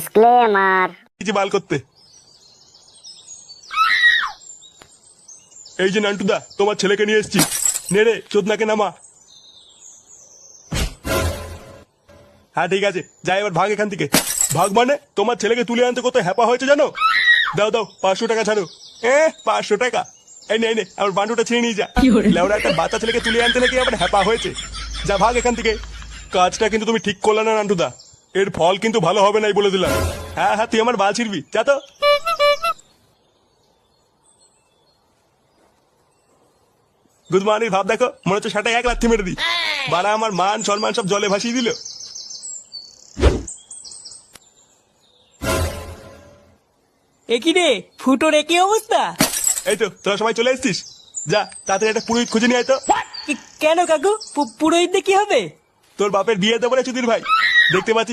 Disclaimer. কিছু বাল করতে। এই যে নান্টুদা, তোমার ছেলেকে নিয়ে এসেছি। নে রে চোদনাকে নামা। হ্যাঁ ঠিক আছে, যাই এবার ভাগ এখান থেকে। ভাগ মানে তোমার ছেলেকে তুলে আনতে কত হ্যাপা হয়েছে জানো? দাও দাও 500 টাকা ছাড়ো। 500 টাকা? এই নে আমার বান্ডুটা ছিঁড়ে নিয়ে যা। লেওরা একটা বাচ্চা ছেলেকে তুলে আনতে নাকি আবার হ্যাপা হয়েছে। যা ভাগ এখান থেকে। কাজটা কিন্তু তুমি ঠিক করলে না নান্টুদা, এর ফল কিন্তু ভালো হবে নাই বলে দিলাম। হ্যাঁ হ্যাঁ, তুই আমার বাল ছিড়বি, যা তো। গুড মর্নিং ভাব দেখো, মনে হচ্ছে সেটা এক লাথি মেরে দিই। বাড়া আমার মান সম্মান সব জলে ভাসিয়ে দিল। একই রে ফুটোর একই অবস্থা। এই তো তোরা সবাই চলে এসেছিস, যা তাড়াতাড়ি একটা পুরোহিত খুঁজে নিয়ে আয় তো। কেন কাকু পুরোহিত দিয়ে কি হবে? তোর বাপের বিয়ে দেবো রে চুদির ভাই, দেখতে পাচ্ছিস